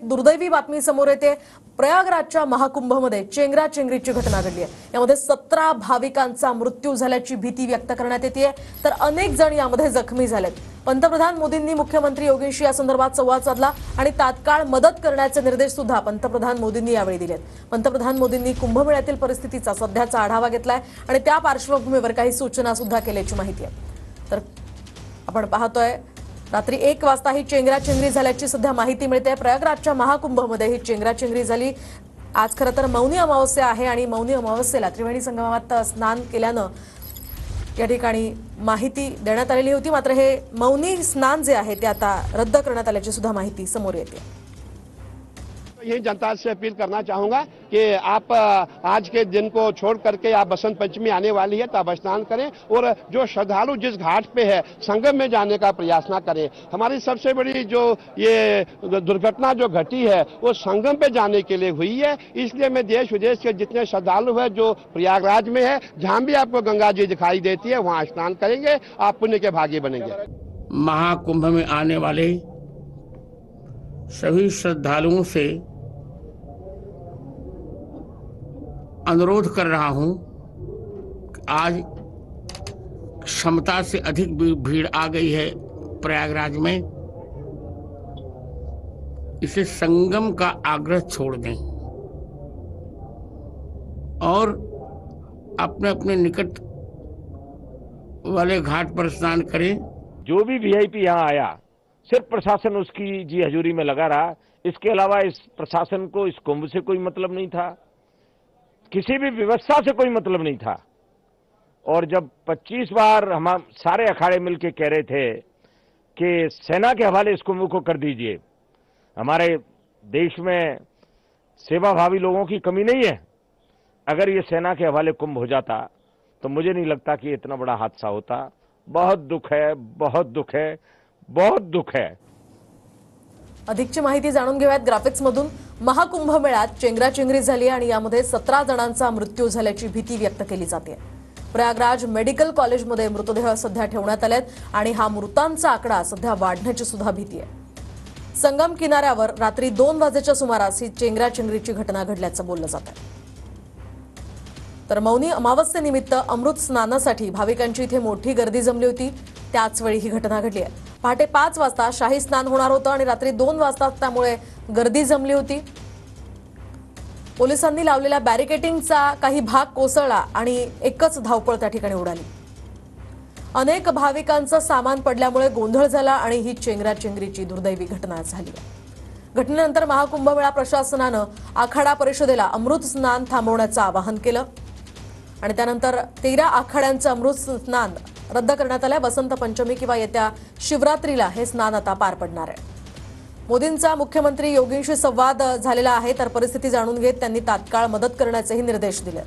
एक दुर्दैवी बातमी समोर येते। प्रयागराजच्या महाकुंभमध्ये चेंगराचेंगरीची घटना घडली आहे। यामध्ये 17 भाविकांचा मृत्यू झाल्याची भीती व्यक्त करण्यात येते, तर अनेक जण यामध्ये जखमी झालेत। पंतप्रधान मोदींनी मुख्यमंत्री योगींशी या संदर्भात संवाद साधला आणि तात्काळ मदत करण्याचे निर्देश सुद्धा पंतप्रधान मोदींनी यावेळी दिलेत। पंतप्रधान मोदींनी कुंभमेळ्यातील परिस्थितीचा सध्याचा आढावा घेतलाय आणि त्या पार्श्वभूमीवर काही सूचना सुद्धा केल्याची माहिती आहे। तर आपण पाहतोय रात्री 1 वाजता ही चेंगराचेंगरी झाल्याची सध्या माहिती मिळते। प्रयागराजच्या महाकुंभमध्ये ही चेंगराचेंगरी झाली। आज खरं तर मौनी अमावस्या आहे आणि मौनी अमावस्येला त्रिवेणी संगमात स्नान केल्यानं या ठिकाणी माहिती देण्यात आलेली होती, मात्र हे मौनी स्नान जे आहे ते आता रद्द करण्यात आल्याची सुद्धा माहिती समोर येते। यही जनता से अपील करना चाहूंगा कि आप आज के दिन को छोड़ करके आप बसंत पंचमी आने वाली है तो आप स्नान करें और जो श्रद्धालु जिस घाट पे है संगम में जाने का प्रयास ना करें। हमारी सबसे बड़ी जो ये दुर्घटना जो घटी है वो संगम पे जाने के लिए हुई है। इसलिए मैं देश विदेश के जितने श्रद्धालु है जो प्रयागराज में है, जहां भी आपको गंगा जी दिखाई देती है वहां स्नान करेंगे, आप पुण्य के भागी बनेंगे। महाकुंभ में आने वाले सभी श्रद्धालुओं से अनुरोध कर रहा हूं कि आज क्षमता से अधिक भीड़ आ गई है प्रयागराज में। इसे संगम का आग्रह छोड़ दें और अपने अपने निकट वाले घाट पर स्नान करें। जो भी वीआईपी यहाँ आया सिर्फ प्रशासन उसकी जी हजूरी में लगा रहा। इसके अलावा इस प्रशासन को इस कुंभ से कोई मतलब नहीं था, किसी भी व्यवस्था से कोई मतलब नहीं था। और जब 25 बार हम सारे अखाड़े मिलकर कह रहे थे कि सेना के हवाले इस कुंभ को कर दीजिए, हमारे देश में सेवाभावी लोगों की कमी नहीं है। अगर ये सेना के हवाले कुंभ हो जाता तो मुझे नहीं लगता कि इतना बड़ा हादसा होता। बहुत दुख है, बहुत दुख है, बहुत दुख है। अधिकची माहिती जाणून घेऊयात ग्राफिक्स मधून। महाकुंभ मेळ्यात चेंगराचेंगरी झाली आणि यामध्ये 17 जणांचा मृत्यू झाल्याची भीती व्यक्त केली जाते। प्रयागराज मेडिकल कॉलेजमध्ये मृतदेह सध्या ठेवण्यात आलेत आणि हा मृतांचा आकडा सध्या वाढण्याची सुद्धा भीती आहे। संगम किनाऱ्यावर रात्री 2 वाजेच्या सुमारास ही चेंगराचेंगरीची घटना घडल्याचं बोललं जात आहे। तर मौनी अमावस्येनिमित्त अमृत स्नानासाठी भाविकांची इथे मोठी गर्दी जमली होती। त्याच वेळी ही घटना घडली आहे। पहाटे 5 वाजता शाही स्नान होणार होतं आणि रात्री 2 वाजता त्यामुळे गर्दी जमली होती। पोलिसांनी लावलेल्या बॅरिकेडिंगचा काही भाग कोसळला आणि एकच धावपळ त्या ठिकाणी उडाली। अनेक भाविकांचं सामान पडल्यामुळे गोंधळ झाला आणि ही चेंगराचेंगरीची दुर्दैवी घटना झाली आहे। घटनेनंतर महाकुंभमेळा प्रशासनानं आखाडा परिषदेला अमृत स्नान थांबवण्याचं आवाहन केलं आणि त्यानंतर 13 आखाड्यांचं अमृत स्नान रद्द करण्यात आलंय। वसंत पंचमी किंवा येत्या शिवरात्रीला हे स्नान आता पार पडणार आहे। मोदींचा मुख्यमंत्री योगींशी संवाद झालेला आहे, तर परिस्थिती जाणून घेत त्यांनी तात्काळ मदत करण्याचेही निर्देश दिले।